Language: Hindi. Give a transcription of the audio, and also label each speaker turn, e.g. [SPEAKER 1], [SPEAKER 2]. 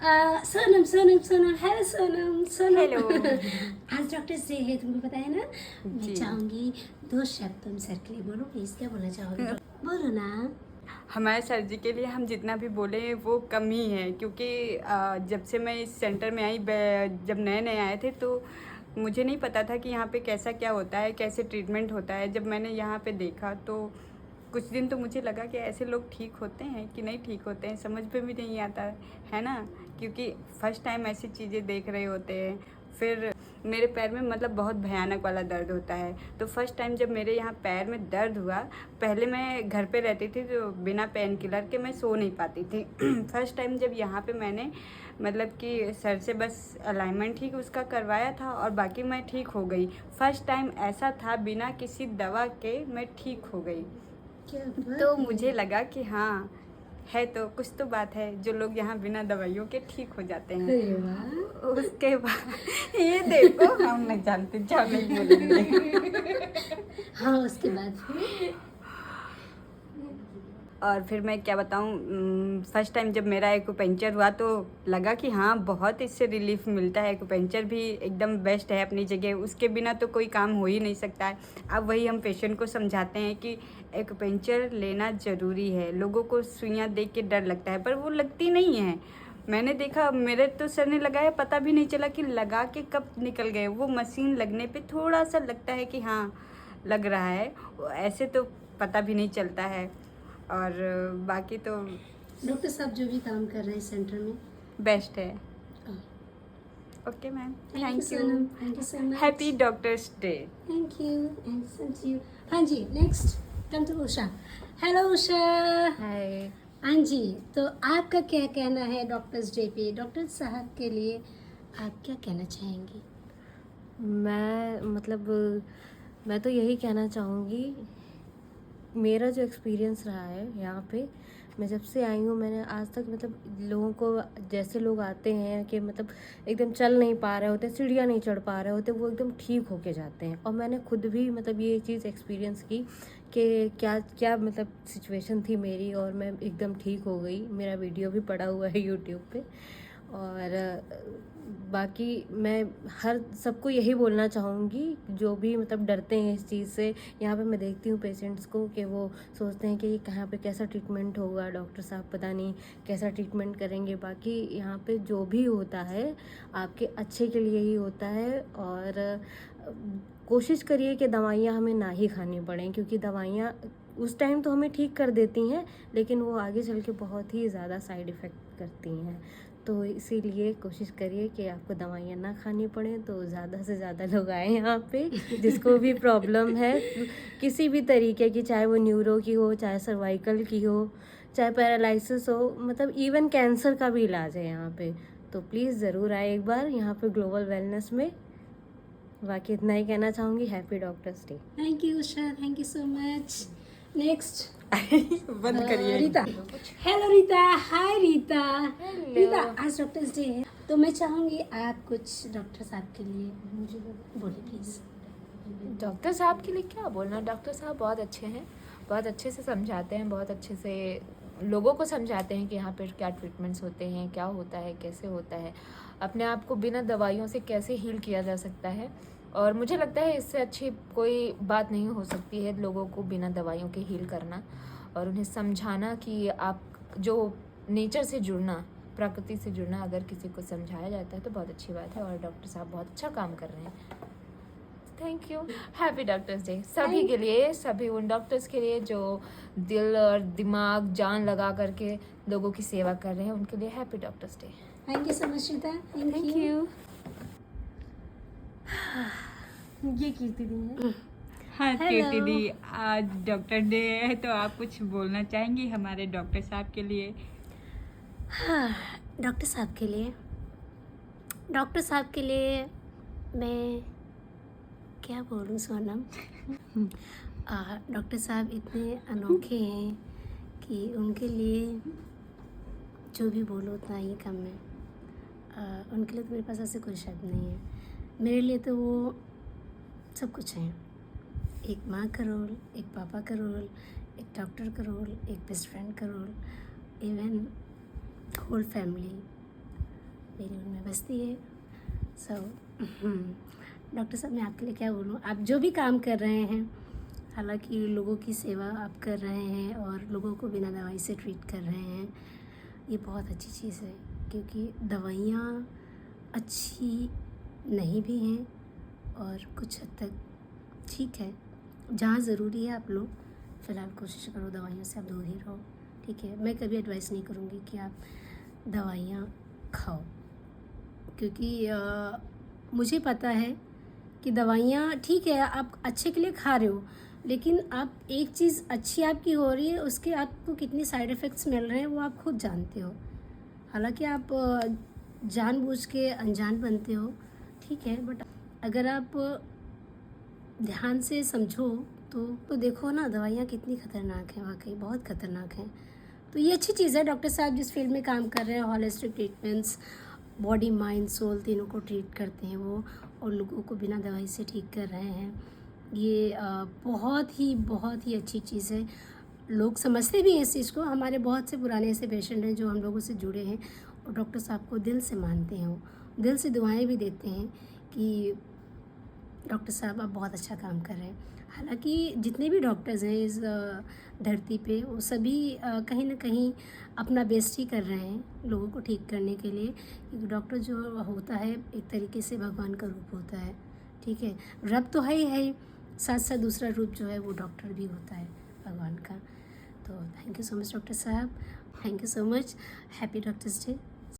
[SPEAKER 1] सोनम सोनम सोनम, हेलो सोनम सोनम।
[SPEAKER 2] हेलो।
[SPEAKER 1] आज डॉक्टर्स डे है, तुमको पता है ना। मैं
[SPEAKER 2] जी।
[SPEAKER 1] चाहूंगी 2 शब्द तुम सर के लिए बोलो प्लीज। क्या बोलना चाहोगे? बोलो ना।
[SPEAKER 2] हमारे सर जी के लिए हम जितना भी बोले वो कम ही है, क्योंकि जब से मैं इस सेंटर में आई, जब नए नए आए थे तो मुझे नहीं पता था कि यहाँ पे कैसा क्या होता है, कैसे ट्रीटमेंट होता है। जब मैंने यहाँ पे देखा तो कुछ दिन तो मुझे लगा कि ऐसे लोग ठीक होते हैं कि नहीं ठीक होते हैं, समझ में भी नहीं आता है ना, क्योंकि फ़र्स्ट टाइम ऐसी चीज़ें देख रहे होते हैं। फिर मेरे पैर में मतलब बहुत भयानक वाला दर्द होता है, तो फर्स्ट टाइम जब मेरे यहाँ पैर में दर्द हुआ, पहले मैं घर पे रहती थी तो बिना पेन किलर के मैं सो नहीं पाती थी। फर्स्ट टाइम जब यहाँ पे मैंने मतलब कि सर से बस अलाइनमेंट ही उसका करवाया था और बाकी मैं ठीक हो गई। फर्स्ट टाइम ऐसा था बिना किसी दवा के मैं ठीक हो गई।
[SPEAKER 1] क्या बात
[SPEAKER 2] तो
[SPEAKER 1] है।
[SPEAKER 2] मुझे लगा कि हाँ है, तो कुछ तो बात है जो लोग यहाँ बिना दवाइयों के ठीक हो जाते हैं।
[SPEAKER 1] अरे वाह।
[SPEAKER 2] उसके बाद ये देखो, हम नहीं जानते, जाओ नहीं बोलेंगे।
[SPEAKER 1] हाँ, उसके बाद फिर
[SPEAKER 2] और फिर मैं क्या बताऊँ, फर्स्ट टाइम जब मेरा एक्यूपेंचर हुआ तो लगा कि हाँ बहुत इससे रिलीफ मिलता है। एक्यूपेंचर भी एकदम बेस्ट है अपनी जगह, उसके बिना तो कोई काम हो ही नहीं सकता है। अब वही हम पेशेंट को समझाते हैं कि एक्यूपेंचर लेना ज़रूरी है। लोगों को सुइयाँ देख के डर लगता है, पर वो लगती नहीं है। मैंने देखा, मेरे तो सर ने लगाया, पता भी नहीं चला कि लगा के कब निकल गए। वो मशीन लगने पे थोड़ा सा लगता है कि हाँ लग रहा है, ऐसे तो पता भी नहीं चलता है। और बाकी तो
[SPEAKER 1] डॉक्टर साहब जो भी काम कर रहे हैं सेंटर में
[SPEAKER 2] बेस्ट है। Okay ma'am,
[SPEAKER 1] thank you
[SPEAKER 2] thank
[SPEAKER 1] Sonam,
[SPEAKER 2] you.
[SPEAKER 1] Thank you so much.
[SPEAKER 2] Happy doctors day.
[SPEAKER 1] Thank you and same to you. हाँ जी, next come to Usha. Hello Usha.
[SPEAKER 3] Hi.
[SPEAKER 1] हाँ जी, तो आपका क्या कहना है डॉक्टर्स डे पे? डॉक्टर साहब के लिए आप क्या कहना चाहेंगी?
[SPEAKER 3] मैं तो यही कहना चाहूँगी, मेरा जो एक्सपीरियंस रहा है यहाँ पे, मैं जब से आई हूँ मैंने आज तक लोगों को, जैसे लोग आते हैं कि एकदम चल नहीं पा रहे होते, सीढ़ियाँ नहीं चढ़ पा रहे होते, वो एकदम ठीक होके जाते हैं। और मैंने खुद भी ये चीज़ एक्सपीरियंस की कि क्या क्या सिचुएशन थी मेरी, और मैं एकदम ठीक हो गई। मेरा वीडियो भी पड़ा हुआ है यूट्यूब पे। और बाकी मैं हर सबको यही बोलना चाहूँगी, जो भी डरते हैं इस चीज़ से। यहाँ पे मैं देखती हूँ पेशेंट्स को कि वो सोचते हैं कि ये कहाँ पे कैसा ट्रीटमेंट होगा, डॉक्टर साहब पता नहीं कैसा ट्रीटमेंट करेंगे। बाकी यहाँ पे जो भी होता है आपके अच्छे के लिए ही होता है। और कोशिश करिए कि दवाइयाँ हमें ना ही खानी पड़ें, क्योंकि दवाइयाँ उस टाइम तो हमें ठीक कर देती हैं, लेकिन वो आगे चल के बहुत ही ज़्यादा साइड इफ़ेक्ट करती हैं। तो इसीलिए कोशिश करिए कि आपको दवाइयाँ ना खानी पड़ें। तो ज़्यादा से ज़्यादा लोग आए यहाँ पे, जिसको भी प्रॉब्लम है किसी भी तरीके की, चाहे वो न्यूरो की हो, चाहे सर्वाइकल की हो, चाहे पैरालिसिस हो, इवन कैंसर का भी इलाज है यहाँ पे। तो प्लीज़ ज़रूर आए एक बार यहाँ पे ग्लोबल वेलनेस में। बाकी इतना ही कहना चाहूँगी। Happy doctors day.
[SPEAKER 1] Thank you Usha, thank you so much. Next
[SPEAKER 2] बंद करिए।
[SPEAKER 1] रीता। हेलो रीता। हाय रीता।
[SPEAKER 3] Hello.
[SPEAKER 1] रीता, आज डॉक्टर्स डे है तो मैं चाहूँगी आप कुछ डॉक्टर साहब के लिए मुझे बोलिए प्लीज़।
[SPEAKER 3] डॉक्टर साहब के लिए क्या बोलना, डॉक्टर साहब बहुत अच्छे हैं, बहुत अच्छे से समझाते हैं, बहुत अच्छे से लोगों को समझाते हैं कि यहाँ पर क्या ट्रीटमेंट्स होते हैं, क्या होता है, कैसे होता है, अपने आप को बिना दवाइयों से कैसे हील किया जा सकता है। और मुझे लगता है इससे अच्छी कोई बात नहीं हो सकती है लोगों को बिना दवाइयों के हील करना और उन्हें समझाना कि आप जो नेचर से जुड़ना, प्रकृति से जुड़ना, अगर किसी को समझाया जाता है तो बहुत अच्छी बात है। और डॉक्टर साहब बहुत अच्छा काम कर रहे हैं। Thank you. Happy doctors day सभी के लिए, सभी उन डॉक्टर्स के लिए जो दिल और दिमाग जान लगा करके लोगों की सेवा कर रहे हैं, उनके लिए happy doctors day.
[SPEAKER 1] Thank you so much Rita.
[SPEAKER 3] Thank you.
[SPEAKER 1] ये कीर्ति दी है।
[SPEAKER 2] हाँ
[SPEAKER 1] Hello.
[SPEAKER 2] कीर्ति दी, आज डॉक्टर डे है तो आप कुछ बोलना चाहेंगी हमारे डॉक्टर साहब के लिए?
[SPEAKER 1] हाँ, डॉक्टर साहब के लिए, डॉक्टर साहब के लिए मैं क्या बोलूँ सोनम। डॉक्टर साहब इतने अनोखे हैं कि उनके लिए जो भी बोलो उतना ही कम है। उनके लिए तो मेरे पास ऐसे कोई शब्द नहीं है। मेरे लिए तो वो सब कुछ हैं। एक माँ का रोल, एक पापा का रोल, एक डॉक्टर का रोल, एक बेस्ट फ्रेंड का रोल, इवन होल फैमिली। बचती है। सो डॉक्टर साहब मैं आपके लिए क्या बोलूँ, आप जो भी काम कर रहे हैं, हालांकि लोगों की सेवा आप कर रहे हैं और लोगों को बिना दवाई से ट्रीट कर रहे हैं, ये बहुत अच्छी चीज़ है। क्योंकि दवाइयाँ अच्छी नहीं भी हैं और कुछ हद तक ठीक है। जहाँ ज़रूरी है आप लोग फ़िलहाल कोशिश करो दवाइयों से आप दूर ही रहो, ठीक है। मैं कभी एडवाइस नहीं करूँगी कि आप दवाइयाँ खाओ, क्योंकि मुझे पता है कि दवाइयाँ ठीक है आप अच्छे के लिए खा रहे हो, लेकिन आप एक चीज़ अच्छी आपकी हो रही है, उसके आपको कितने साइड इफ़ेक्ट्स मिल रहे हैं वो आप खुद जानते हो। हालांकि आप जानबूझ के अनजान बनते हो, ठीक है, बट अगर आप ध्यान से समझो तो देखो ना दवाइयाँ कितनी ख़तरनाक हैं, वाकई बहुत ख़तरनाक हैं। तो ये अच्छी चीज़ है डॉक्टर साहब जिस फील्ड में काम कर रहे हैं, holistic treatments, body mind soul तीनों को ट्रीट करते हैं वो, और लोगों को बिना दवाई से ठीक कर रहे हैं। ये बहुत ही अच्छी चीज़ है। लोग समझते भी हैं इस चीज़ को। हमारे बहुत से पुराने ऐसे पेशेंट हैं जो हम लोगों से जुड़े हैं और डॉक्टर साहब को दिल से मानते हैं, वो दिल से दुआएं भी देते हैं कि डॉक्टर साहब आप बहुत अच्छा काम कर रहे हैं। हालांकि जितने भी डॉक्टर्स हैं इस धरती पे वो सभी कहीं ना कहीं अपना बेस्ट ही कर रहे हैं लोगों को ठीक करने के लिए, क्योंकि डॉक्टर जो होता है एक तरीके से भगवान का रूप होता है, ठीक है। रब तो है ही, साथ साथ दूसरा रूप जो है वो डॉक्टर भी होता है भगवान का। तो thank you so much doctor साहब, thank you so much. Happy doctors day.